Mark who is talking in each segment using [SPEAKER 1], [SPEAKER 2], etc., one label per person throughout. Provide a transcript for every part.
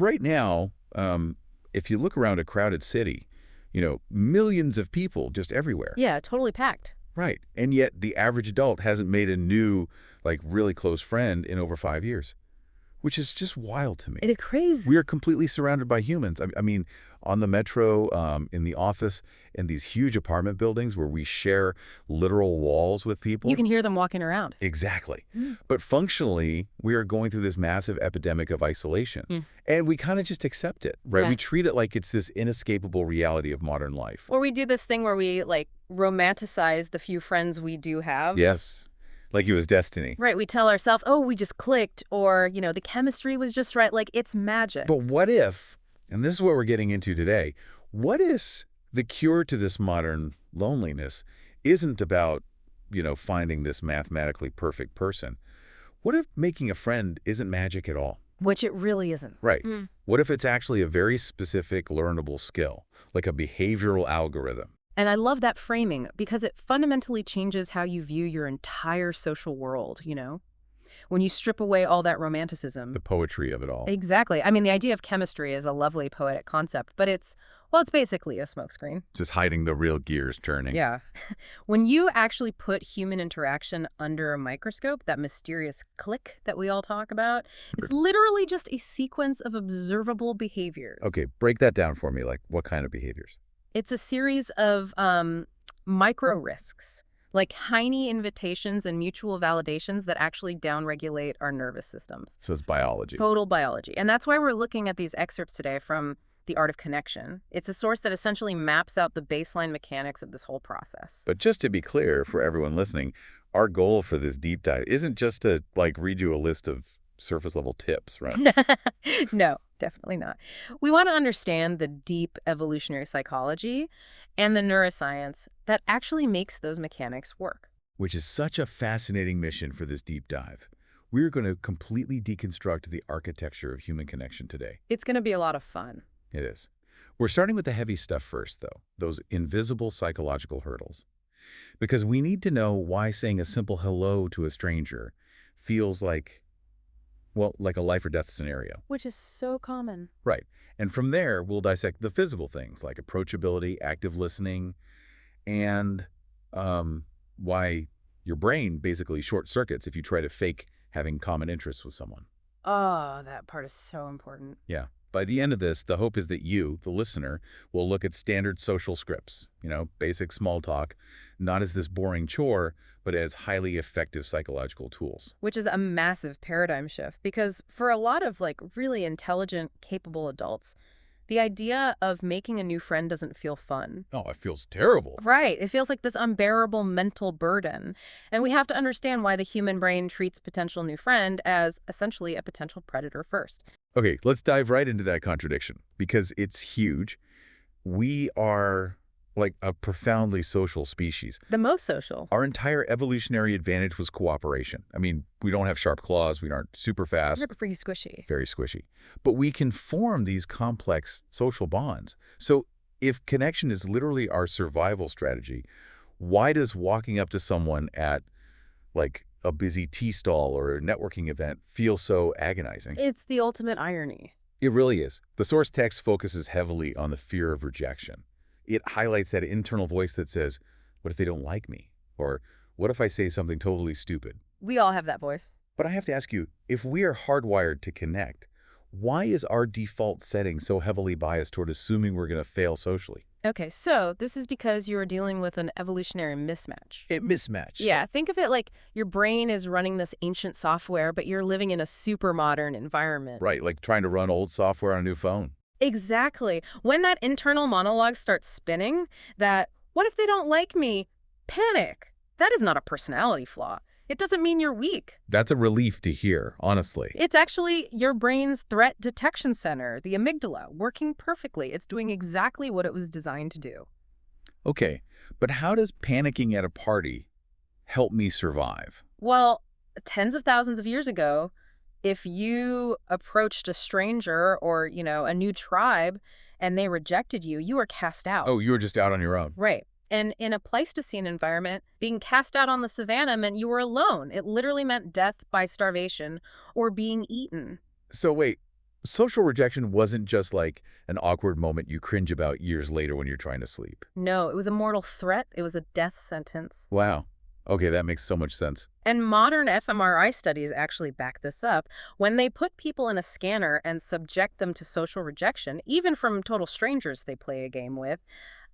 [SPEAKER 1] right now, if you look around a crowded city, millions of people just everywhere.
[SPEAKER 2] Yeah, totally packed.
[SPEAKER 1] Right. And yet the average adult hasn't made a new, really close friend in over 5 years, which is just wild to me.
[SPEAKER 2] It is crazy.
[SPEAKER 1] We are completely surrounded by humans. I mean, on the metro, in the office, in these huge apartment buildings where we share literal walls with people.
[SPEAKER 2] You can hear them walking around.
[SPEAKER 1] Exactly.
[SPEAKER 2] Mm.
[SPEAKER 1] But functionally, we are going through this massive epidemic of isolation.
[SPEAKER 2] Mm.
[SPEAKER 1] And we kind of just accept it, right?
[SPEAKER 2] Yeah.
[SPEAKER 1] We treat it like it's this inescapable reality of modern life.
[SPEAKER 2] Or we do this thing where we, romanticize the few friends we do have.
[SPEAKER 1] Yes. Like it was destiny.
[SPEAKER 2] Right, we tell ourselves, oh, we just clicked, or, the chemistry was just right, like it's magic.
[SPEAKER 1] But what if, and this is what we're getting into today, what if the cure to this modern loneliness isn't about, finding this mathematically perfect person? What if making a friend isn't magic at all?
[SPEAKER 2] Which it really isn't.
[SPEAKER 1] Right. What if it's actually a very specific learnable skill, like a behavioral algorithm?
[SPEAKER 2] And I love that framing because it fundamentally changes how you view your entire social world, When you strip away all that romanticism.
[SPEAKER 1] The poetry of it all.
[SPEAKER 2] Exactly. I mean, the idea of chemistry is a lovely poetic concept, but it's basically a smokescreen.
[SPEAKER 1] Just hiding the real gears turning.
[SPEAKER 2] Yeah. When you actually put human interaction under a microscope, that mysterious click that we all talk about, it's literally just a sequence of observable behaviors.
[SPEAKER 1] Okay, break that down for me. Like, what kind of behaviors?
[SPEAKER 2] It's a series of micro risks, like tiny invitations and mutual validations that actually downregulate our nervous systems.
[SPEAKER 1] So it's biology.
[SPEAKER 2] Total biology. And that's why we're looking at these excerpts today from The Art of Connection. It's a source that essentially maps out the baseline mechanics of this whole process.
[SPEAKER 1] But just to be clear for everyone listening, our goal for this deep dive isn't just to, read you a list of surface-level tips, right?
[SPEAKER 2] No, definitely not. We want to understand the deep evolutionary psychology and the neuroscience that actually makes those mechanics work.
[SPEAKER 1] Which is such a fascinating mission for this deep dive. We're going to completely deconstruct the architecture of human connection today.
[SPEAKER 2] It's going to be a lot of fun.
[SPEAKER 1] It is. We're starting with the heavy stuff first, though, those invisible psychological hurdles. Because we need to know why saying a simple hello to a stranger feels like a life or death scenario.
[SPEAKER 2] Which is so common.
[SPEAKER 1] Right. And from there, we'll dissect the physical things like approachability, active listening, and why your brain basically short circuits if you try to fake having common interests with someone.
[SPEAKER 2] Oh, that part is so important.
[SPEAKER 1] Yeah. By the end of this, the hope is that you, the listener, will look at standard social scripts, basic small talk, not as this boring chore, but as highly effective psychological tools.
[SPEAKER 2] Which is a massive paradigm shift because for a lot of really intelligent, capable adults, the idea of making a new friend doesn't feel fun.
[SPEAKER 1] Oh, it feels terrible.
[SPEAKER 2] Right. It feels like this unbearable mental burden. And we have to understand why the human brain treats potential new friend as essentially a potential predator first.
[SPEAKER 1] Okay, let's dive right into that contradiction because it's huge. We are a profoundly social species.
[SPEAKER 2] The most social.
[SPEAKER 1] Our entire evolutionary advantage was cooperation. I mean, we don't have sharp claws. We aren't super fast.
[SPEAKER 2] They're pretty squishy.
[SPEAKER 1] Very squishy. But we can form these complex social bonds. So if connection is literally our survival strategy, why does walking up to someone at a busy tea stall or a networking event feel so agonizing?
[SPEAKER 2] It's the ultimate irony.
[SPEAKER 1] It really is. The source text focuses heavily on the fear of rejection. It highlights that internal voice that says, what if they don't like me? Or what if I say something totally stupid?
[SPEAKER 2] We all have that voice.
[SPEAKER 1] But I have to ask you, if we are hardwired to connect, why is our default setting so heavily biased toward assuming we're going to fail socially?
[SPEAKER 2] Okay, so this is because you are dealing with an evolutionary mismatch.
[SPEAKER 1] A mismatch.
[SPEAKER 2] Yeah, think of it like your brain is running this ancient software, but you're living in a super modern environment.
[SPEAKER 1] Right, like trying to run old software on a new phone.
[SPEAKER 2] Exactly. When that internal monologue starts spinning, that, what if they don't like me? Panic. That is not a personality flaw. It doesn't mean you're weak.
[SPEAKER 1] That's a relief to hear, honestly.
[SPEAKER 2] It's actually your brain's threat detection center, the amygdala, working perfectly. It's doing exactly what it was designed to do.
[SPEAKER 1] Okay, but how does panicking at a party help me survive?
[SPEAKER 2] Well, tens of thousands of years ago, if you approached a stranger or, a new tribe and they rejected you, you were cast out.
[SPEAKER 1] Oh, you were just out on your own.
[SPEAKER 2] Right. And in a Pleistocene environment, being cast out on the savannah meant you were alone. It literally meant death by starvation or being eaten.
[SPEAKER 1] So wait, social rejection wasn't just like an awkward moment you cringe about years later when you're trying to sleep.
[SPEAKER 2] No, it was a mortal threat. It was a death sentence.
[SPEAKER 1] Wow. Okay, that makes so much sense.
[SPEAKER 2] And modern fMRI studies actually back this up. When they put people in a scanner and subject them to social rejection, even from total strangers they play a game with,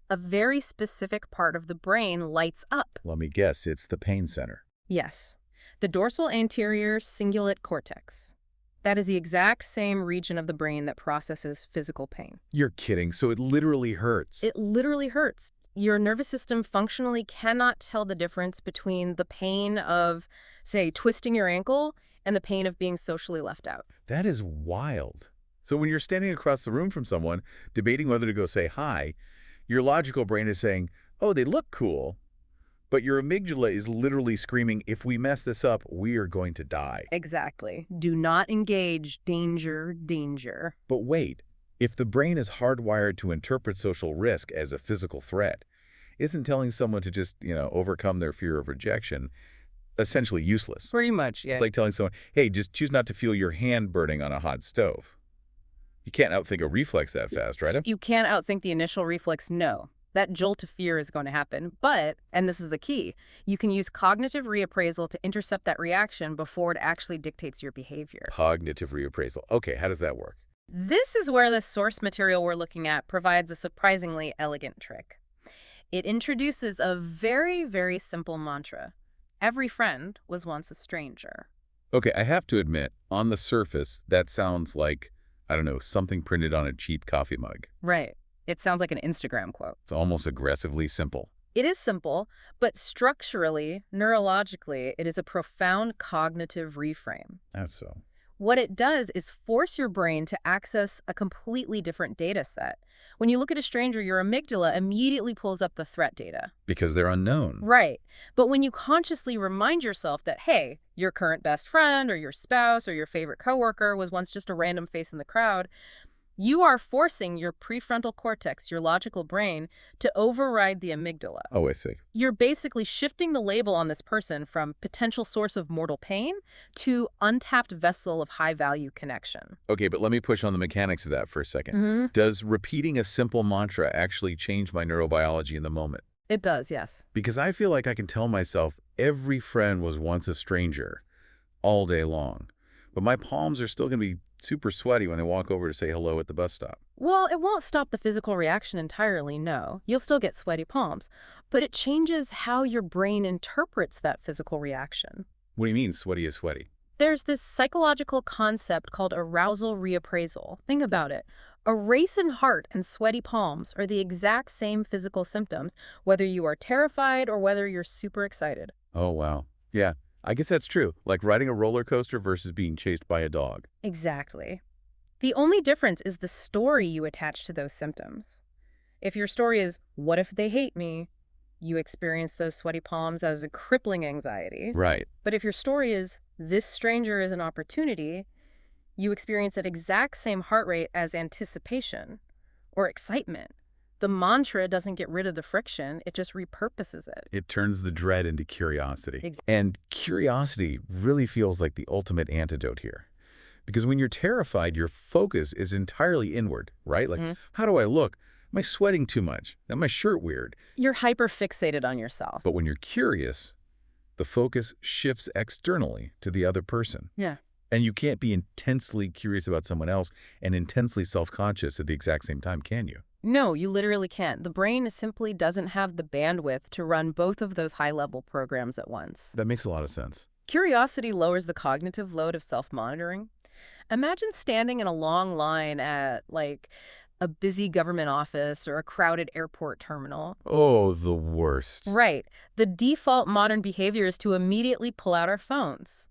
[SPEAKER 2] a very specific part of the brain lights up.
[SPEAKER 1] Let me guess, it's the pain center.
[SPEAKER 2] Yes, the dorsal anterior cingulate cortex. That is the exact same region of the brain that processes physical pain.
[SPEAKER 1] You're kidding, so it literally hurts.
[SPEAKER 2] It literally hurts. Your nervous system functionally cannot tell the difference between the pain of, say, twisting your ankle and the pain of being socially left out.
[SPEAKER 1] That is wild. So when you're standing across the room from someone, debating whether to go say hi, your logical brain is saying, oh, they look cool, but your amygdala is literally screaming, if we mess this up, we are going to die.
[SPEAKER 2] Exactly. Do not engage. Danger, danger.
[SPEAKER 1] But wait, if the brain is hardwired to interpret social risk as a physical threat, isn't telling someone to just, overcome their fear of rejection essentially useless?
[SPEAKER 2] Pretty much, yeah.
[SPEAKER 1] It's like telling someone, hey, just choose not to feel your hand burning on a hot stove. You can't outthink a reflex that fast, right?
[SPEAKER 2] You can't outthink the initial reflex, no. That jolt of fear is going to happen. But, and this is the key, you can use cognitive reappraisal to intercept that reaction before it actually dictates your behavior.
[SPEAKER 1] Cognitive reappraisal. Okay, how does that work?
[SPEAKER 2] This is where the source material we're looking at provides a surprisingly elegant trick. It introduces a very, very simple mantra. Every friend was once a stranger.
[SPEAKER 1] Okay, I have to admit, on the surface, that sounds like, I don't know, something printed on a cheap coffee mug.
[SPEAKER 2] Right. It sounds like an Instagram quote.
[SPEAKER 1] It's almost aggressively simple.
[SPEAKER 2] It is simple, but structurally, neurologically, it is a profound cognitive reframe.
[SPEAKER 1] That's so.
[SPEAKER 2] What it does is force your brain to access a completely different data set. When you look at a stranger, your amygdala immediately pulls up the threat data.
[SPEAKER 1] Because they're unknown.
[SPEAKER 2] Right. But when you consciously remind yourself that, hey, your current best friend or your spouse or your favorite coworker was once just a random face in the crowd, you are forcing your prefrontal cortex, your logical brain, to override the amygdala.
[SPEAKER 1] Oh, I see.
[SPEAKER 2] You're basically shifting the label on this person from potential source of mortal pain to untapped vessel of high-value connection.
[SPEAKER 1] Okay, but let me push on the mechanics of that for a second. Does repeating a simple mantra actually change my neurobiology in the moment?
[SPEAKER 2] It does, yes.
[SPEAKER 1] Because I feel like I can tell myself every friend was once a stranger all day long, but my palms are still going to be super sweaty when they walk over to say hello at the bus stop.
[SPEAKER 2] Well, it won't stop the physical reaction entirely, no. You'll still get sweaty palms, but it changes how your brain interprets that physical reaction.
[SPEAKER 1] What do you mean, sweaty is sweaty?
[SPEAKER 2] There's this psychological concept called arousal reappraisal. Think about it. A racing heart and sweaty palms are the exact same physical symptoms, whether you are terrified or whether you're super excited.
[SPEAKER 1] Oh, wow. Yeah, I guess that's true. Like riding a roller coaster versus being chased by a dog.
[SPEAKER 2] Exactly. The only difference is the story you attach to those symptoms. If your story is, what if they hate me? You experience those sweaty palms as a crippling anxiety.
[SPEAKER 1] Right.
[SPEAKER 2] But if your story is, this stranger is an opportunity, you experience that exact same heart rate as anticipation or excitement. The mantra doesn't get rid of the friction, it just repurposes it.
[SPEAKER 1] It turns the dread into curiosity.
[SPEAKER 2] Exactly.
[SPEAKER 1] And curiosity really feels like the ultimate antidote here. Because when you're terrified, your focus is entirely inward, right? Like, how do I look? Am I sweating too much? Is my shirt weird?
[SPEAKER 2] You're hyper-fixated on yourself.
[SPEAKER 1] But when you're curious, the focus shifts externally to the other person.
[SPEAKER 2] Yeah.
[SPEAKER 1] And you can't be intensely curious about someone else and intensely self-conscious at the exact same time, can you?
[SPEAKER 2] No, you literally can't. The brain simply doesn't have the bandwidth to run both of those high-level programs at once.
[SPEAKER 1] That makes a lot of sense.
[SPEAKER 2] Curiosity lowers the cognitive load of self-monitoring. Imagine standing in a long line at, like, a busy government office or a crowded airport terminal.
[SPEAKER 1] Oh, the worst.
[SPEAKER 2] Right. The default modern behavior is to immediately pull out our phones.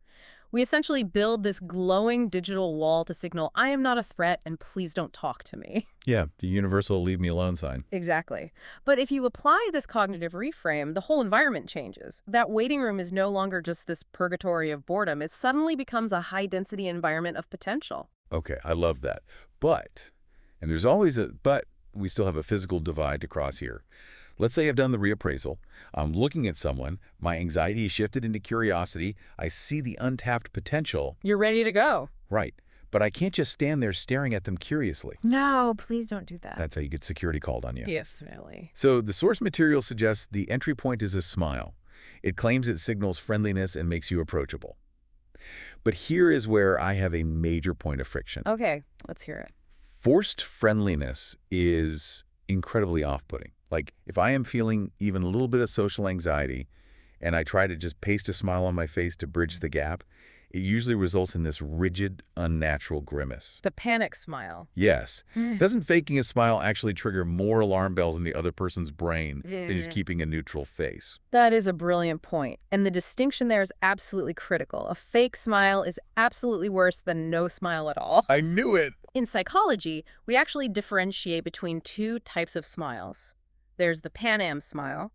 [SPEAKER 2] We essentially build this glowing digital wall to signal, I am not a threat and please don't talk to me.
[SPEAKER 1] Yeah, the universal leave me alone sign.
[SPEAKER 2] Exactly. But if you apply this cognitive reframe, the whole environment changes. That waiting room is no longer just this purgatory of boredom. It suddenly becomes a high-density environment of potential.
[SPEAKER 1] Okay, I love that. But, and there's always a but, we still have a physical divide to cross here. Let's say I've done the reappraisal. I'm looking at someone. My anxiety is shifted into curiosity. I see the untapped potential.
[SPEAKER 2] You're ready to go.
[SPEAKER 1] Right. but I can't just stand there staring at them curiously.
[SPEAKER 2] No, please don't do that.
[SPEAKER 1] That's how you get security called on you.
[SPEAKER 2] Yes, really.
[SPEAKER 1] So the source material suggests the entry point is a smile. It claims it signals friendliness and makes you approachable. But here is where I have a major point of friction.
[SPEAKER 2] Okay, let's hear it.
[SPEAKER 1] Forced friendliness is incredibly off-putting. Like, if I am feeling even a little bit of social anxiety and I try to just paste a smile on my face to bridge the gap, it usually results in this rigid, unnatural grimace.
[SPEAKER 2] The panic smile.
[SPEAKER 1] Yes. Doesn't faking a smile actually trigger more alarm bells in the other person's brain than just keeping a neutral face?
[SPEAKER 2] That is a brilliant point. And the distinction there is absolutely critical. A fake smile is absolutely worse than no smile at all.
[SPEAKER 1] I knew it!
[SPEAKER 2] In psychology, we actually differentiate between two types of smiles. There's the Pan Am smile,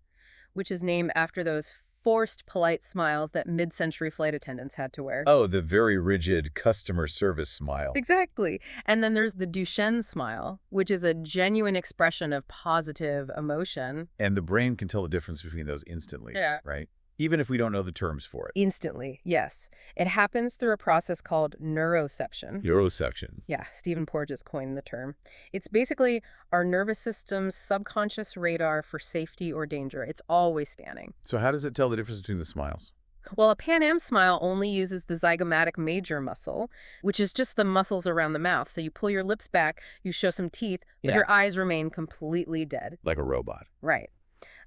[SPEAKER 2] which is named after those forced polite smiles that mid-century flight attendants had to wear.
[SPEAKER 1] Oh, the very rigid customer service smile.
[SPEAKER 2] Exactly. And then there's the Duchenne smile, which is a genuine expression of positive emotion.
[SPEAKER 1] And the brain can tell the difference between those instantly,
[SPEAKER 2] Yeah.
[SPEAKER 1] right? Even if we don't know the terms for it.
[SPEAKER 2] Instantly, yes. It happens through a process called neuroception.
[SPEAKER 1] Neuroception.
[SPEAKER 2] Yeah, Stephen Porges coined the term. It's basically our nervous system's subconscious radar for safety or danger. It's always scanning.
[SPEAKER 1] So how does it tell the difference between the smiles?
[SPEAKER 2] Well, a Pan Am smile only uses the zygomatic major muscle, which is just the muscles around the mouth. So you pull your lips back, you show some teeth, but your eyes remain completely dead.
[SPEAKER 1] Like a robot.
[SPEAKER 2] Right.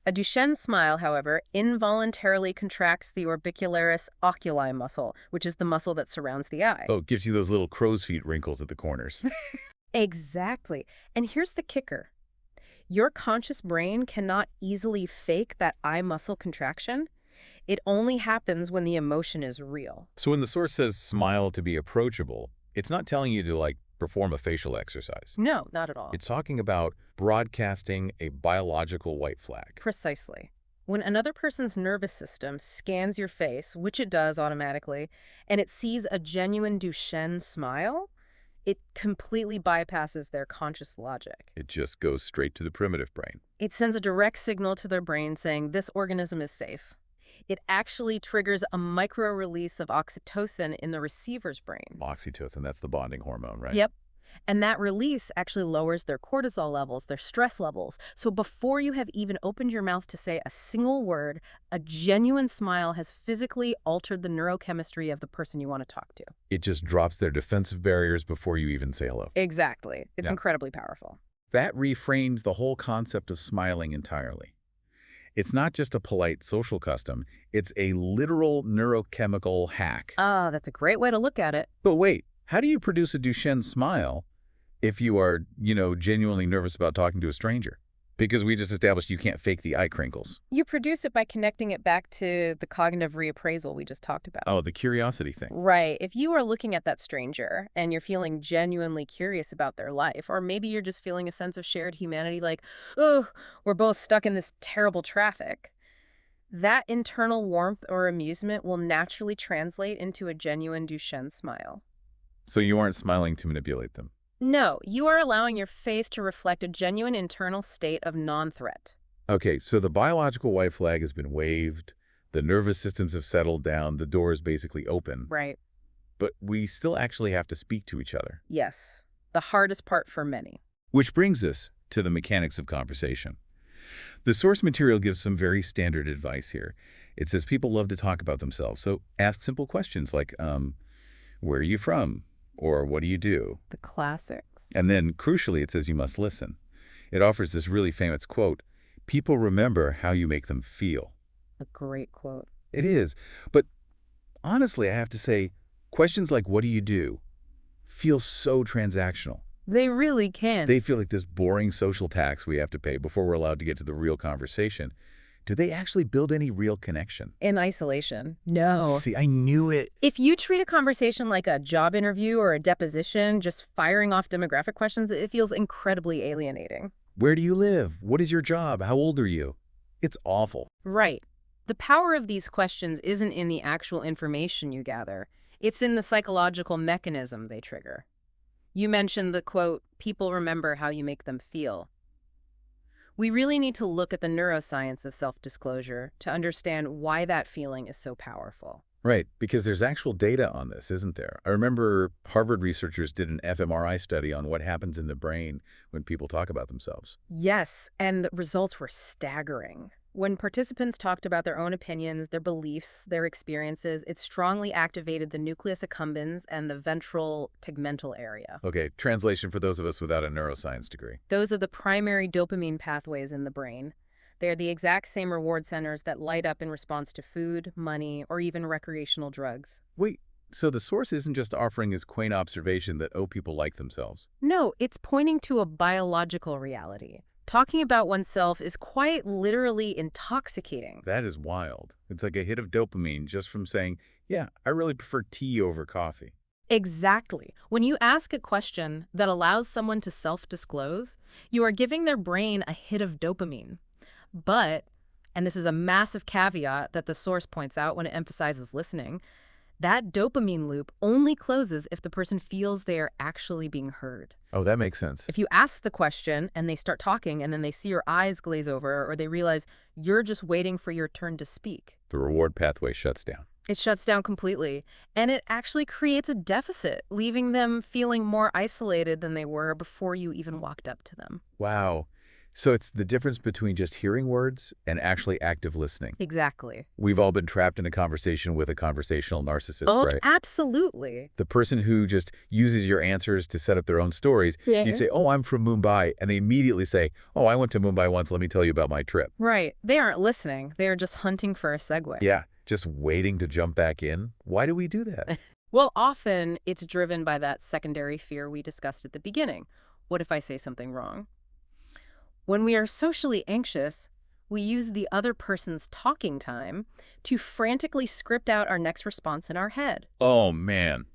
[SPEAKER 2] A Duchenne smile, however, involuntarily contracts the orbicularis oculi muscle, which is the muscle that surrounds the eye.
[SPEAKER 1] Oh, it gives you those little crow's feet wrinkles at the corners.
[SPEAKER 2] Exactly. And here's the kicker. Your conscious brain cannot easily fake that eye muscle contraction. It only happens when the emotion is real.
[SPEAKER 1] So when the source says smile to be approachable, it's not telling you to, like, perform a facial exercise.
[SPEAKER 2] No, not at all.
[SPEAKER 1] It's talking about broadcasting a biological white flag.
[SPEAKER 2] Precisely. When another person's nervous system scans your face, which it does automatically, and it sees a genuine Duchenne smile, it completely bypasses their conscious logic.
[SPEAKER 1] It just goes straight to the primitive brain.
[SPEAKER 2] It sends a direct signal to their brain saying this organism is safe. It actually triggers a micro-release of oxytocin in the receiver's brain.
[SPEAKER 1] Oxytocin, that's the bonding hormone, right?
[SPEAKER 2] Yep. And that release actually lowers their cortisol levels, their stress levels. So before you have even opened your mouth to say a single word, a genuine smile has physically altered the neurochemistry of the person you want to talk to.
[SPEAKER 1] It just drops their defensive barriers before you even say hello.
[SPEAKER 2] Exactly. It's
[SPEAKER 1] Yeah.
[SPEAKER 2] incredibly powerful.
[SPEAKER 1] That reframes the whole concept of smiling entirely. It's not just a polite social custom, it's a literal neurochemical hack.
[SPEAKER 2] Ah, that's a great way to look at it.
[SPEAKER 1] But wait, how do you produce a Duchenne smile if you are, genuinely nervous about talking to a stranger? Because we just established you can't fake the eye crinkles.
[SPEAKER 2] You produce it by connecting it back to the cognitive reappraisal we just talked about.
[SPEAKER 1] Oh, the curiosity thing.
[SPEAKER 2] Right. If you are looking at that stranger and you're feeling genuinely curious about their life, or maybe you're just feeling a sense of shared humanity like, oh, we're both stuck in this terrible traffic, that internal warmth or amusement will naturally translate into a genuine Duchenne smile.
[SPEAKER 1] So you aren't smiling to manipulate them.
[SPEAKER 2] No, you are allowing your face to reflect a genuine internal state of non-threat.
[SPEAKER 1] Okay, so the biological white flag has been waved, the nervous systems have settled down, the door is basically open.
[SPEAKER 2] Right.
[SPEAKER 1] But we still actually have to speak to each other.
[SPEAKER 2] Yes. The hardest part for many.
[SPEAKER 1] Which brings us to the mechanics of conversation. The source material gives some very standard advice here. It says people love to talk about themselves, so ask simple questions like, where are you from? Or what do you do?
[SPEAKER 2] The classics.
[SPEAKER 1] And then, crucially, it says you must listen. It offers this really famous quote, people remember how you make them feel.
[SPEAKER 2] A great quote.
[SPEAKER 1] It is. But honestly, I have to say, questions like, what do you do, feel so transactional.
[SPEAKER 2] They really can.
[SPEAKER 1] They feel like this boring social tax we have to pay before we're allowed to get to the real conversation. Do they actually build any real connection?
[SPEAKER 2] In isolation. No.
[SPEAKER 1] See, I knew it.
[SPEAKER 2] If you treat a conversation like a job interview or a deposition, just firing off demographic questions, it feels incredibly alienating.
[SPEAKER 1] Where do you live? What is your job? How old are you? It's awful.
[SPEAKER 2] Right. The power of these questions isn't in the actual information you gather. It's in the psychological mechanism they trigger. You mentioned the quote, people remember how you make them feel. We really need to look at the neuroscience of self-disclosure to understand why that feeling is so powerful.
[SPEAKER 1] Right, because there's actual data on this, isn't there? I remember Harvard researchers did an fMRI study on what happens in the brain when people talk about themselves.
[SPEAKER 2] Yes, and the results were staggering. When participants talked about their own opinions, their beliefs, their experiences, it strongly activated the nucleus accumbens and the ventral tegmental area.
[SPEAKER 1] Okay, translation for those of us without a neuroscience degree.
[SPEAKER 2] Those are the primary dopamine pathways in the brain. They are the exact same reward centers that light up in response to food, money, or even recreational drugs.
[SPEAKER 1] Wait, so the source isn't just offering this quaint observation that, oh, people like themselves.
[SPEAKER 2] No, it's pointing to a biological reality. Talking about oneself is quite literally intoxicating.
[SPEAKER 1] That is wild. It's like a hit of dopamine just from saying, yeah, I really prefer tea over coffee.
[SPEAKER 2] Exactly. When you ask a question that allows someone to self-disclose, you are giving their brain a hit of dopamine. But, and this is a massive caveat that the source points out when it emphasizes listening, that dopamine loop only closes if the person feels they are actually being heard.
[SPEAKER 1] Oh, that makes sense.
[SPEAKER 2] If you ask the question and they start talking and then they see your eyes glaze over or they realize you're just waiting for your turn to speak,
[SPEAKER 1] The reward pathway shuts down.
[SPEAKER 2] it shuts down completely. And it actually creates a deficit, leaving them feeling more isolated than they were before you even walked up to them.
[SPEAKER 1] Wow. So it's the difference between just hearing words and actually active listening.
[SPEAKER 2] Exactly.
[SPEAKER 1] We've all been trapped in a conversation with a conversational narcissist,
[SPEAKER 2] Oh,
[SPEAKER 1] right?
[SPEAKER 2] absolutely.
[SPEAKER 1] The person who just uses your answers to set up their own stories.
[SPEAKER 2] Yeah.
[SPEAKER 1] You say, oh, I'm from Mumbai. And they immediately say, oh, I went to Mumbai once. Let me tell you about my trip.
[SPEAKER 2] Right. They aren't listening. They are just hunting for a segue.
[SPEAKER 1] Yeah, just waiting to jump back in. Why do we do that?
[SPEAKER 2] Well, often it's driven by that secondary fear we discussed at the beginning. What if I say something wrong? When we are socially anxious, we use the other person's talking time to frantically script out our next response in our head.
[SPEAKER 1] Oh, man.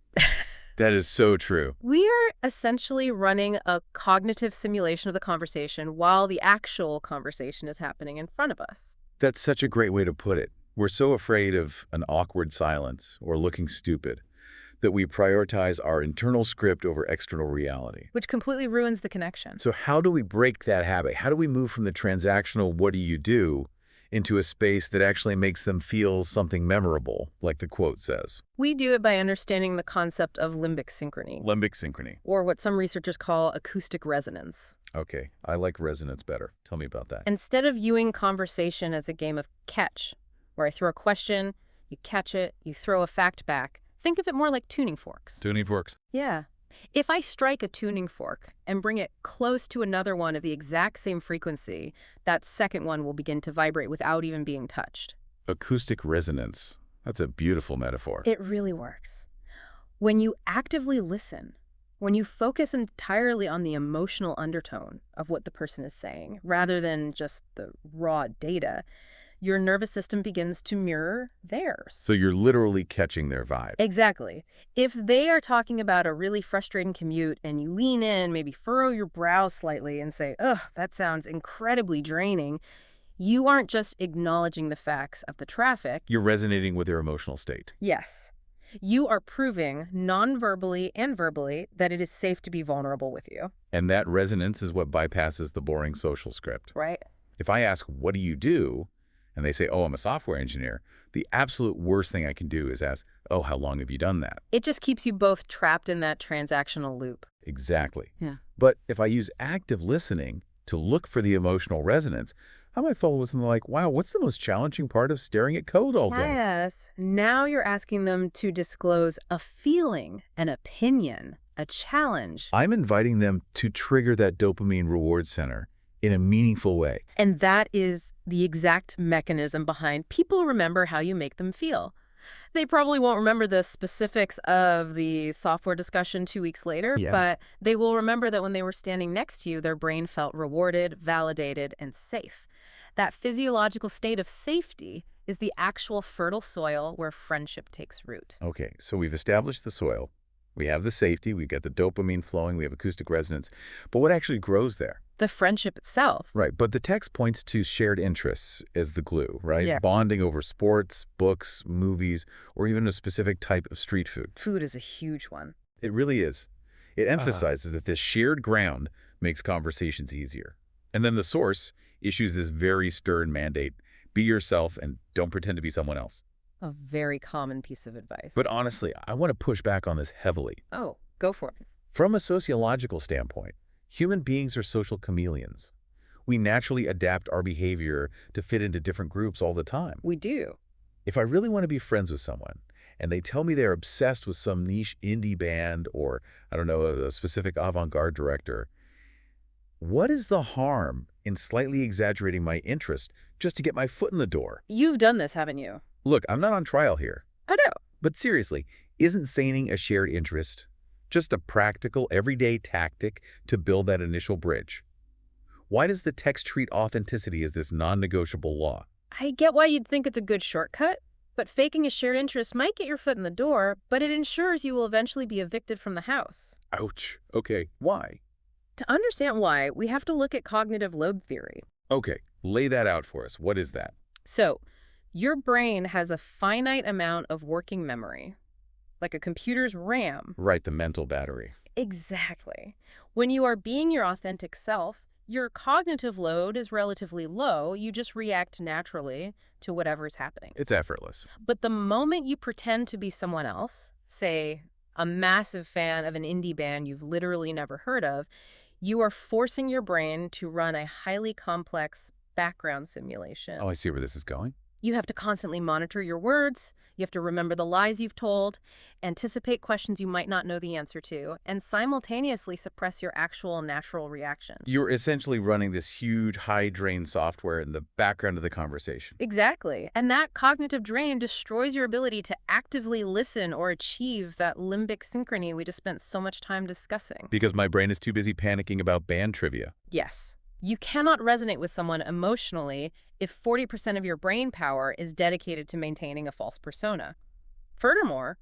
[SPEAKER 1] That is so true.
[SPEAKER 2] We are essentially running a cognitive simulation of the conversation while the actual conversation is happening in front of us.
[SPEAKER 1] That's such a great way to put it. We're so afraid of an awkward silence or looking stupid that we prioritize our internal script over external reality.
[SPEAKER 2] Which completely ruins the connection.
[SPEAKER 1] So how do we break that habit? How do we move from the transactional what do you do into a space that actually makes them feel something memorable, like the quote says?
[SPEAKER 2] We do it by understanding the concept of limbic synchrony,
[SPEAKER 1] Limbic synchrony.
[SPEAKER 2] or what some researchers call acoustic resonance.
[SPEAKER 1] Okay, I like resonance better. Tell me about that.
[SPEAKER 2] Instead of viewing conversation as a game of catch, where I throw a question, you catch it, you throw a fact back, think of it more like tuning forks.
[SPEAKER 1] Tuning forks.
[SPEAKER 2] Yeah. If I strike a tuning fork and bring it close to another one of the exact same frequency, that second one will begin to vibrate without even being touched.
[SPEAKER 1] Acoustic resonance. That's a beautiful metaphor.
[SPEAKER 2] It really works. When you actively listen, when you focus entirely on the emotional undertone of what the person is saying, rather than just the raw data, your nervous system begins to mirror theirs.
[SPEAKER 1] So you're literally catching their vibe.
[SPEAKER 2] Exactly. If they are talking about a really frustrating commute and you lean in, maybe furrow your brow slightly and say, ugh, that sounds incredibly draining, you aren't just acknowledging the facts of the traffic.
[SPEAKER 1] You're resonating with their emotional state.
[SPEAKER 2] Yes. You are proving non-verbally and verbally that it is safe to be vulnerable with you.
[SPEAKER 1] And that resonance is what bypasses the boring social script.
[SPEAKER 2] Right?
[SPEAKER 1] If I ask, what do you do? And they say, oh, I'm a software engineer, the absolute worst thing I can do is ask, oh, how long have you done that?
[SPEAKER 2] It just keeps you both trapped in that transactional loop.
[SPEAKER 1] Exactly.
[SPEAKER 2] Yeah.
[SPEAKER 1] But if I use active listening to look for the emotional resonance, I might follow with something like, wow, what's the most challenging part of staring at code all day?
[SPEAKER 2] Yes. Now you're asking them to disclose a feeling, an opinion, a challenge.
[SPEAKER 1] I'm inviting them to trigger that dopamine reward center in a meaningful way.
[SPEAKER 2] And that is the exact mechanism behind people remember how you make them feel. They probably won't remember the specifics of the software discussion 2 weeks later,
[SPEAKER 1] Yeah.
[SPEAKER 2] but they will remember that when they were standing next to you, their brain felt rewarded, validated, and safe. That physiological state of safety is the actual fertile soil where friendship takes root.
[SPEAKER 1] Okay, so we've established the soil. We have the safety. We've got the dopamine flowing. We have acoustic resonance. But what actually grows there?
[SPEAKER 2] The friendship itself.
[SPEAKER 1] Right, but the text points to shared interests as the glue, right?
[SPEAKER 2] Yeah.
[SPEAKER 1] Bonding over sports, books, movies, or even a specific type of street food.
[SPEAKER 2] Food is a huge one.
[SPEAKER 1] It really is. It emphasizes that this shared ground makes conversations easier. And then the source issues this very stern mandate: be yourself and don't pretend to be someone else.
[SPEAKER 2] A very common piece of advice.
[SPEAKER 1] But honestly, I want to push back on this heavily.
[SPEAKER 2] Oh, go for it.
[SPEAKER 1] From a sociological standpoint, human beings are social chameleons. We naturally adapt our behavior to fit into different groups all the time.
[SPEAKER 2] We do.
[SPEAKER 1] If I really want to be friends with someone, and they tell me they're obsessed with some niche indie band or, I don't know, a specific avant-garde director, what is the harm in slightly exaggerating my interest just to get my foot in the door?
[SPEAKER 2] You've done this, haven't you?
[SPEAKER 1] Look, I'm not on trial here.
[SPEAKER 2] I know.
[SPEAKER 1] But seriously, isn't feigning a shared interest just a practical, everyday tactic to build that initial bridge? Why does the text treat authenticity as this non-negotiable law?
[SPEAKER 2] I get why you'd think it's a good shortcut, but faking a shared interest might get your foot in the door, but it ensures you will eventually be evicted from the house.
[SPEAKER 1] Ouch. Okay, why?
[SPEAKER 2] To understand why, we have to look at cognitive load theory.
[SPEAKER 1] Okay, lay that out for us. What is that?
[SPEAKER 2] So, your brain has a finite amount of working memory, like a computer's RAM.
[SPEAKER 1] Right, the mental battery.
[SPEAKER 2] Exactly. When you are being your authentic self, your cognitive load is relatively low. You just react naturally to whatever's happening.
[SPEAKER 1] It's effortless.
[SPEAKER 2] But the moment you pretend to be someone else, say a massive fan of an indie band you've literally never heard of, you are forcing your brain to run a highly complex background simulation.
[SPEAKER 1] Oh, I see where this is going.
[SPEAKER 2] You have to constantly monitor your words, you have to remember the lies you've told, anticipate questions you might not know the answer to, and simultaneously suppress your actual natural reactions.
[SPEAKER 1] You're essentially running this huge high-drain software in the background of the conversation.
[SPEAKER 2] Exactly. And that cognitive drain destroys your ability to actively listen or achieve that limbic synchrony we just spent so much time discussing.
[SPEAKER 1] Because my brain is too busy panicking about band trivia.
[SPEAKER 2] Yes. You cannot resonate with someone emotionally if 40% of your brain power is dedicated to maintaining a false persona. Furthermore,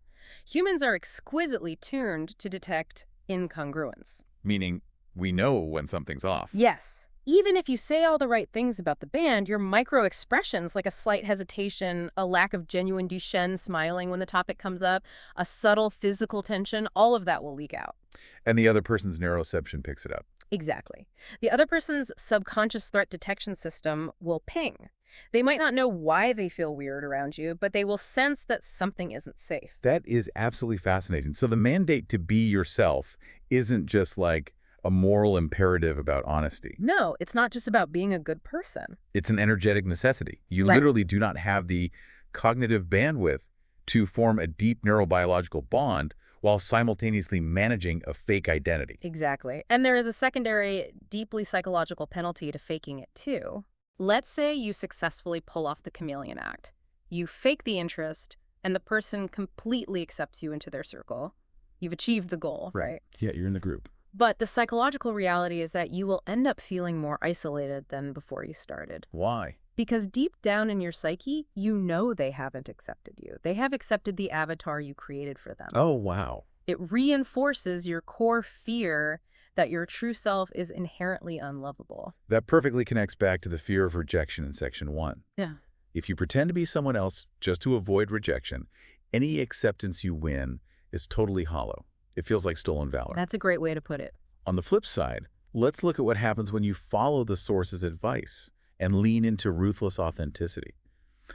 [SPEAKER 2] humans are exquisitely tuned to detect incongruence.
[SPEAKER 1] Meaning, we know when something's off.
[SPEAKER 2] Yes. Even if you say all the right things about the band, your micro-expressions like a slight hesitation, a lack of genuine Duchenne smiling when the topic comes up, a subtle physical tension, all of that will leak out.
[SPEAKER 1] And the other person's neuroception picks it up.
[SPEAKER 2] Exactly. The other person's subconscious threat detection system will ping. They might not know why they feel weird around you, but they will sense that something isn't safe.
[SPEAKER 1] That is absolutely fascinating. So the mandate to be yourself isn't just like a moral imperative about honesty.
[SPEAKER 2] No, it's not just about being a good person.
[SPEAKER 1] It's an energetic necessity. You
[SPEAKER 2] Right.
[SPEAKER 1] literally do not have the cognitive bandwidth to form a deep neurobiological bond while simultaneously managing a fake identity.
[SPEAKER 2] Exactly. And there is a secondary, deeply psychological penalty to faking it, too. Let's say you successfully pull off the chameleon act. You fake the interest, and the person completely accepts you into their circle. You've achieved the goal, right?
[SPEAKER 1] Yeah, you're in the group.
[SPEAKER 2] But the psychological reality is that you will end up feeling more isolated than before you started.
[SPEAKER 1] Why?
[SPEAKER 2] Because deep down in your psyche, you know they haven't accepted you. They have accepted the avatar you created for them.
[SPEAKER 1] Oh, wow.
[SPEAKER 2] It reinforces your core fear that your true self is inherently unlovable.
[SPEAKER 1] That perfectly connects back to the fear of rejection in Section 1.
[SPEAKER 2] Yeah.
[SPEAKER 1] If you pretend to be someone else just to avoid rejection, any acceptance you win is totally hollow. It feels like stolen valor.
[SPEAKER 2] That's a great way to put it.
[SPEAKER 1] On the flip side, let's look at what happens when you follow the source's advice and lean into ruthless authenticity.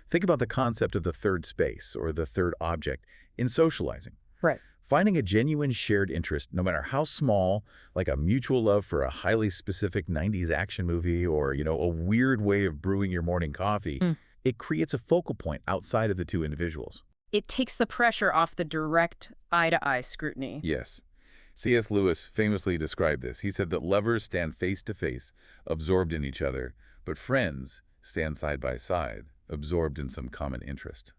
[SPEAKER 1] Think about the concept of the third space or the third object in socializing.
[SPEAKER 2] Right.
[SPEAKER 1] Finding a genuine shared interest, no matter how small, like a mutual love for a highly specific 90s action movie or, a weird way of brewing your morning coffee, it creates a focal point outside of the two individuals.
[SPEAKER 2] It takes the pressure off the direct eye-to-eye scrutiny.
[SPEAKER 1] Yes. C.S. Lewis famously described this. He said that lovers stand face to face, absorbed in each other, but friends stand side by side, absorbed in some common interest.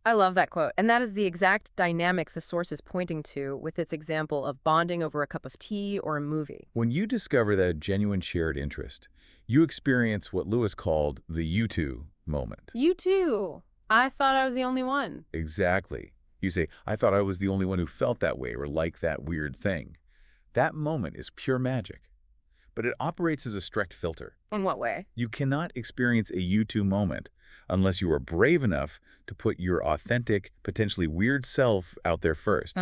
[SPEAKER 2] I love that quote. And that is the exact dynamic the source is pointing to with its example of bonding over a cup of tea or a movie.
[SPEAKER 1] When you discover that genuine shared interest, you experience what Lewis called the you two moment.
[SPEAKER 2] You too. I thought I was the only one.
[SPEAKER 1] Exactly. You say, I thought I was the only one who felt that way or liked that weird thing. That moment is pure magic. But it operates as a strict filter.
[SPEAKER 2] In what way?
[SPEAKER 1] You cannot experience a you two moment unless you are brave enough to put your authentic, potentially weird self out there first.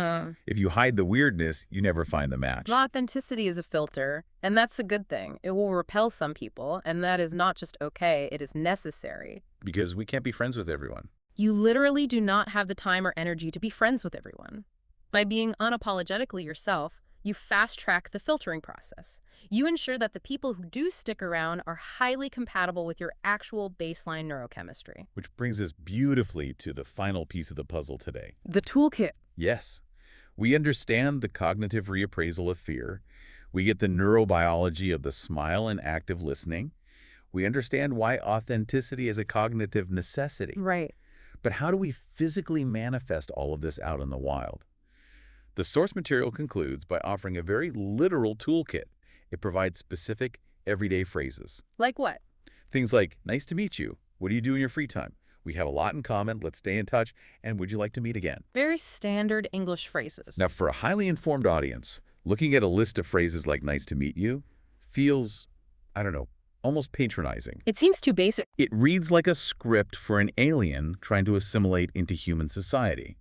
[SPEAKER 1] If you hide the weirdness, you never find the match.
[SPEAKER 2] Authenticity is a filter, and that's a good thing. It will repel some people, and that is not just okay, it is necessary.
[SPEAKER 1] Because we can't be friends with everyone.
[SPEAKER 2] You literally do not have the time or energy to be friends with everyone. By being unapologetically yourself, you fast-track the filtering process. You ensure that the people who do stick around are highly compatible with your actual baseline neurochemistry.
[SPEAKER 1] Which brings us beautifully to the final piece of the puzzle today.
[SPEAKER 2] The toolkit.
[SPEAKER 1] Yes, we understand the cognitive reappraisal of fear. We get the neurobiology of the smile and active listening. We understand why authenticity is a cognitive necessity.
[SPEAKER 2] Right.
[SPEAKER 1] But how do we physically manifest all of this out in the wild? The source material concludes by offering a very literal toolkit. It provides specific, everyday phrases.
[SPEAKER 2] Like what?
[SPEAKER 1] Things like, nice to meet you. What do you do in your free time? We have a lot in common. Let's stay in touch. And would you like to meet again?
[SPEAKER 2] Very standard English phrases.
[SPEAKER 1] Now, for a highly informed audience, looking at a list of phrases like nice to meet you feels, I don't know, almost patronizing.
[SPEAKER 2] It seems too basic.
[SPEAKER 1] It reads like a script for an alien trying to assimilate into human society.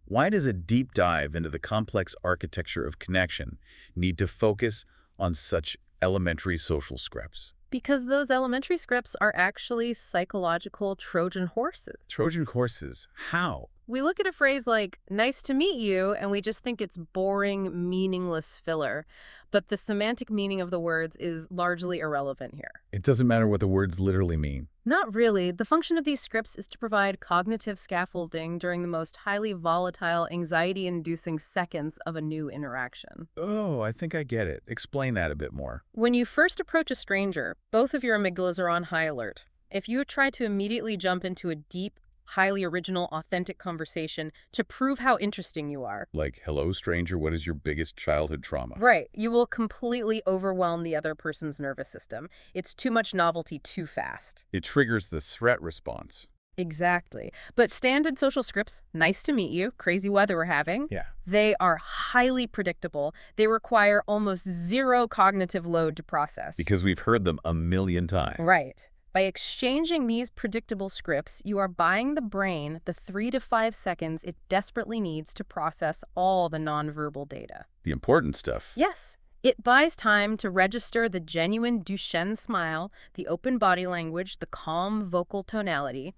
[SPEAKER 1] Why does a deep dive into the complex architecture of connection need to focus on such elementary social scripts?
[SPEAKER 2] Because those elementary scripts are actually psychological Trojan horses.
[SPEAKER 1] Trojan horses, how?
[SPEAKER 2] We look at a phrase like, nice to meet you, and we just think it's boring, meaningless filler. But the semantic meaning of the words is largely irrelevant here.
[SPEAKER 1] It doesn't matter what the words literally mean.
[SPEAKER 2] Not really. The function of these scripts is to provide cognitive scaffolding during the most highly volatile, anxiety-inducing seconds of a new interaction.
[SPEAKER 1] Oh, I think I get it. Explain that a bit more.
[SPEAKER 2] When you first approach a stranger, both of your amygdalas are on high alert. If you try to immediately jump into a deep, highly original, authentic conversation to prove how interesting you are.
[SPEAKER 1] Like, hello, stranger, what is your biggest childhood trauma?
[SPEAKER 2] Right. You will completely overwhelm the other person's nervous system. It's too much novelty too fast.
[SPEAKER 1] It triggers the threat response.
[SPEAKER 2] Exactly. But standard social scripts, nice to meet you, crazy weather we're having,
[SPEAKER 1] Yeah.
[SPEAKER 2] they are highly predictable. They require almost zero cognitive load to process.
[SPEAKER 1] Because we've heard them a million times.
[SPEAKER 2] Right. By exchanging these predictable scripts, you are buying the brain the 3 to 5 seconds it desperately needs to process all the nonverbal data.
[SPEAKER 1] The important stuff.
[SPEAKER 2] Yes, it buys time to register the genuine Duchenne smile, the open body language, the calm vocal tonality.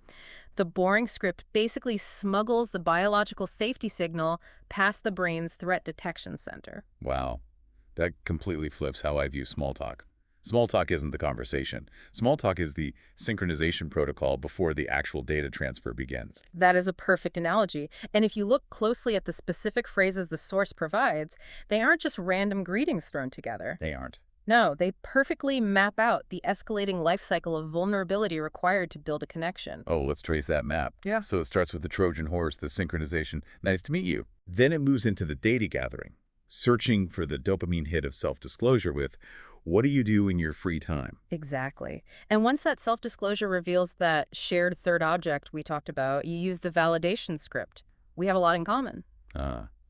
[SPEAKER 2] The boring script basically smuggles the biological safety signal past the brain's threat detection center.
[SPEAKER 1] Wow. That completely flips how I view small talk. Small talk isn't the conversation. Small talk is the synchronization protocol before the actual data transfer begins.
[SPEAKER 2] That is a perfect analogy. And if you look closely at the specific phrases the source provides, they aren't just random greetings thrown together.
[SPEAKER 1] They aren't.
[SPEAKER 2] No, they perfectly map out the escalating life cycle of vulnerability required to build a connection.
[SPEAKER 1] Oh, let's trace that map.
[SPEAKER 2] Yeah.
[SPEAKER 1] So it starts with the Trojan horse, the synchronization. Nice to meet you. Then it moves into the data gathering, searching for the dopamine hit of self-disclosure with, what do you do in your free time?
[SPEAKER 2] Exactly. And once that self-disclosure reveals that shared third object we talked about, you use the validation script. We have a lot in common.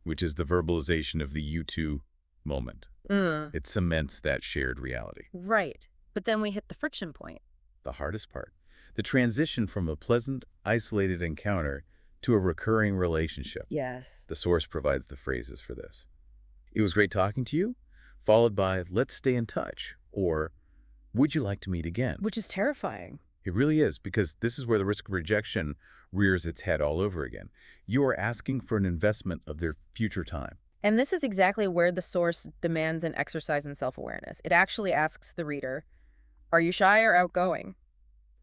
[SPEAKER 1] Which is the verbalization of the you two moment. It cements that shared reality.
[SPEAKER 2] Right. But then we hit the friction point.
[SPEAKER 1] The hardest part. The transition from a pleasant, isolated encounter to a recurring relationship.
[SPEAKER 2] Yes.
[SPEAKER 1] The source provides the phrases for this. It was great talking to you, followed by, let's stay in touch, or would you like to meet again?
[SPEAKER 2] Which is terrifying.
[SPEAKER 1] It really is, because this is where the risk of rejection rears its head all over again. You are asking for an investment of their future time.
[SPEAKER 2] And this is exactly where the source demands an exercise in self-awareness. It actually asks the reader, are you shy or outgoing?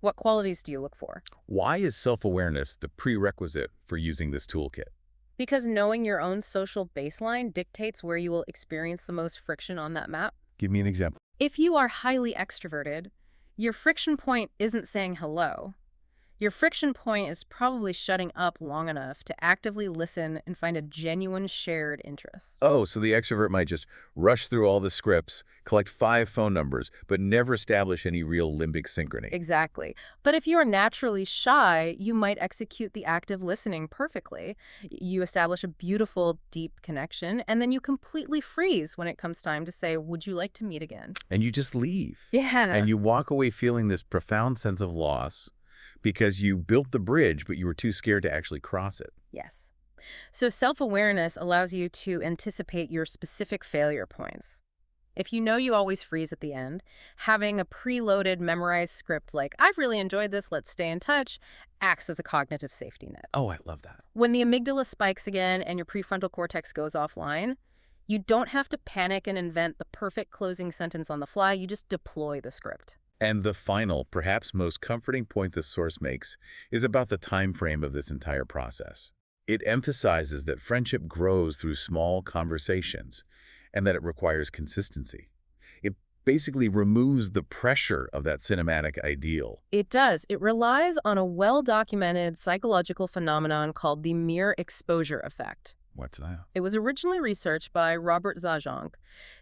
[SPEAKER 2] What qualities do you look for?
[SPEAKER 1] Why is self-awareness the prerequisite for using this toolkit?
[SPEAKER 2] Because knowing your own social baseline dictates where you will experience the most friction on that map.
[SPEAKER 1] Give me an example.
[SPEAKER 2] If you are highly extroverted, your friction point isn't saying hello. Your friction point is probably shutting up long enough to actively listen and find a genuine shared interest.
[SPEAKER 1] Oh, so the extrovert might just rush through all the scripts, collect 5 phone numbers, but never establish any real limbic synchrony.
[SPEAKER 2] Exactly. But if you are naturally shy, you might execute the active listening perfectly. You establish a beautiful, deep connection, and then you completely freeze when it comes time to say, would you like to meet again?
[SPEAKER 1] And you just leave.
[SPEAKER 2] Yeah.
[SPEAKER 1] And you walk away feeling this profound sense of loss because you built the bridge, but you were too scared to actually cross it.
[SPEAKER 2] Yes. So self-awareness allows you to anticipate your specific failure points. If you know you always freeze at the end, having a preloaded, memorized script like, I've really enjoyed this, let's stay in touch, acts as a cognitive safety net.
[SPEAKER 1] Oh, I love that.
[SPEAKER 2] When the amygdala spikes again and your prefrontal cortex goes offline, you don't have to panic and invent the perfect closing sentence on the fly. You just deploy the script.
[SPEAKER 1] And the final, perhaps most comforting point this source makes is about the time frame of this entire process. It emphasizes that friendship grows through small conversations and that it requires consistency. It basically removes the pressure of that cinematic ideal.
[SPEAKER 2] It does. It relies on a well-documented psychological phenomenon called the mere exposure effect.
[SPEAKER 1] What's that?
[SPEAKER 2] It was originally researched by Robert Zajonc.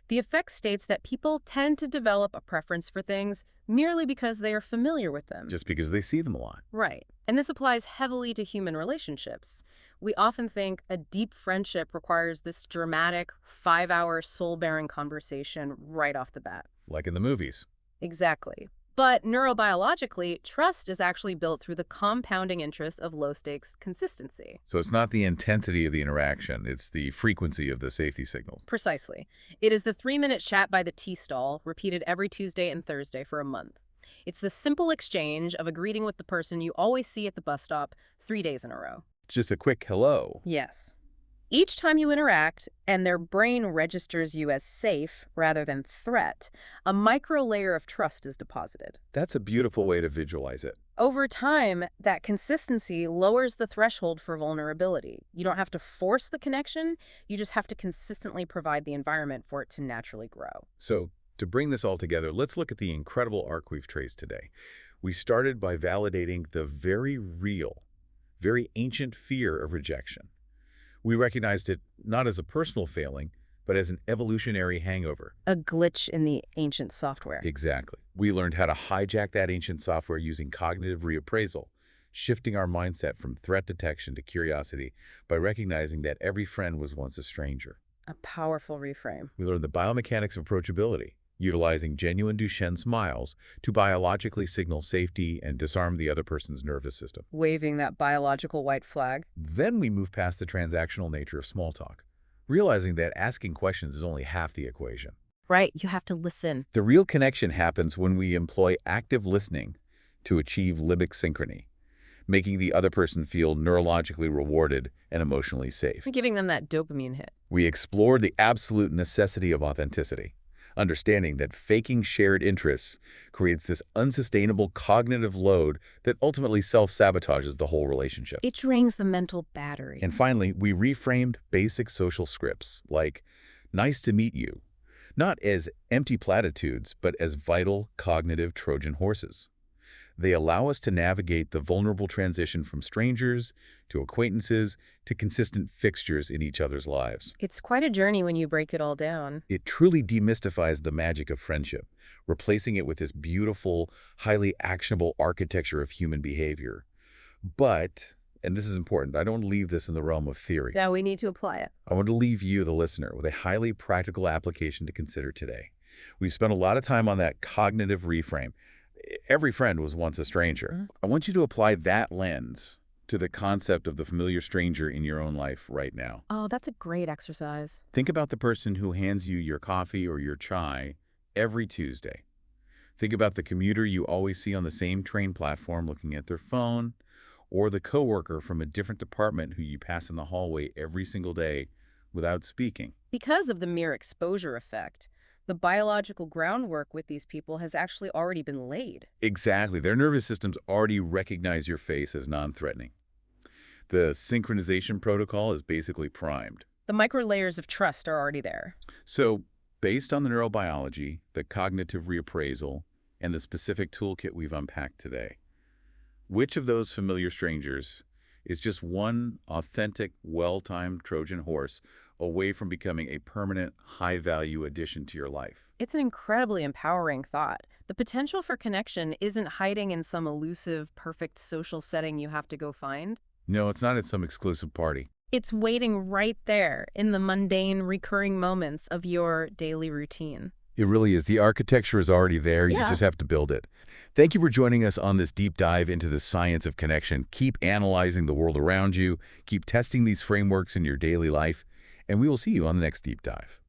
[SPEAKER 2] The effect states that people tend to develop a preference for things merely because they are familiar with them.
[SPEAKER 1] Just because they see them a lot.
[SPEAKER 2] Right. And this applies heavily to human relationships. We often think a deep friendship requires this dramatic, 5-hour soul-bearing conversation right off the bat.
[SPEAKER 1] Like in the movies.
[SPEAKER 2] Exactly. But neurobiologically, trust is actually built through the compounding interest of low-stakes consistency.
[SPEAKER 1] So it's not the intensity of the interaction, it's the frequency of the safety signal.
[SPEAKER 2] Precisely. It is the 3-minute chat by the tea stall, repeated every Tuesday and Thursday for a month. It's the simple exchange of a greeting with the person you always see at the bus stop 3 days in a row.
[SPEAKER 1] It's just a quick hello.
[SPEAKER 2] Yes. Each time you interact, and their brain registers you as safe rather than threat, a micro layer of trust is deposited.
[SPEAKER 1] That's a beautiful way to visualize it.
[SPEAKER 2] Over time, that consistency lowers the threshold for vulnerability. You don't have to force the connection, you just have to consistently provide the environment for it to naturally grow.
[SPEAKER 1] So, to bring this all together, let's look at the incredible arc we've traced today. We started by validating the very real, very ancient fear of rejection. We recognized it not as a personal failing, but as an evolutionary hangover.
[SPEAKER 2] A glitch in the ancient software.
[SPEAKER 1] Exactly. We learned how to hijack that ancient software using cognitive reappraisal, shifting our mindset from threat detection to curiosity by recognizing that every friend was once a stranger.
[SPEAKER 2] A powerful reframe.
[SPEAKER 1] We learned the biomechanics of approachability, utilizing genuine Duchenne smiles to biologically signal safety and disarm the other person's nervous system.
[SPEAKER 2] Waving that biological white flag.
[SPEAKER 1] Then we move past the transactional nature of small talk, realizing that asking questions is only half the equation.
[SPEAKER 2] Right, you have to listen.
[SPEAKER 1] The real connection happens when we employ active listening to achieve limbic synchrony, making the other person feel neurologically rewarded and emotionally safe.
[SPEAKER 2] Giving them that dopamine hit.
[SPEAKER 1] We explore the absolute necessity of authenticity, understanding that faking shared interests creates this unsustainable cognitive load that ultimately self-sabotages the whole relationship.
[SPEAKER 2] It drains the mental battery.
[SPEAKER 1] And finally, we reframed basic social scripts like, nice to meet you, not as empty platitudes, but as vital cognitive Trojan horses. They allow us to navigate the vulnerable transition from strangers to acquaintances to consistent fixtures in each other's lives.
[SPEAKER 2] It's quite a journey when you break it all down.
[SPEAKER 1] It truly demystifies the magic of friendship, replacing it with this beautiful, highly actionable architecture of human behavior. But, and this is important, I don't want to leave this in the realm of theory.
[SPEAKER 2] Now we need to apply it.
[SPEAKER 1] I want to leave you, the listener, with a highly practical application to consider today. We've spent a lot of time on that cognitive reframe. Every friend was once a stranger. I want you to apply that lens to the concept of the familiar stranger in your own life right now.
[SPEAKER 2] Oh, that's a great exercise.
[SPEAKER 1] Think about the person who hands you your coffee or your chai every Tuesday. Think about the commuter you always see on the same train platform looking at their phone, or the coworker from a different department who you pass in the hallway every single day without speaking.
[SPEAKER 2] Because of the mere exposure effect, the biological groundwork with these people has actually already been laid.
[SPEAKER 1] Exactly. Their nervous systems already recognize your face as non-threatening. The synchronization protocol is basically primed.
[SPEAKER 2] The micro layers of trust are already there.
[SPEAKER 1] So, based on the neurobiology, the cognitive reappraisal, and the specific toolkit we've unpacked today, which of those familiar strangers is just one authentic, well-timed Trojan horse away from becoming a permanent, high-value addition to your life?
[SPEAKER 2] It's an incredibly empowering thought. The potential for connection isn't hiding in some elusive, perfect social setting you have to go find.
[SPEAKER 1] No, it's not at some exclusive party.
[SPEAKER 2] It's waiting right there in the mundane, recurring moments of your daily routine.
[SPEAKER 1] It really is. The architecture is already there. You just have to build it. Thank you for joining us on this deep dive into the science of connection. Keep analyzing the world around you. Keep testing these frameworks in your daily life. And we will see you on the next deep dive.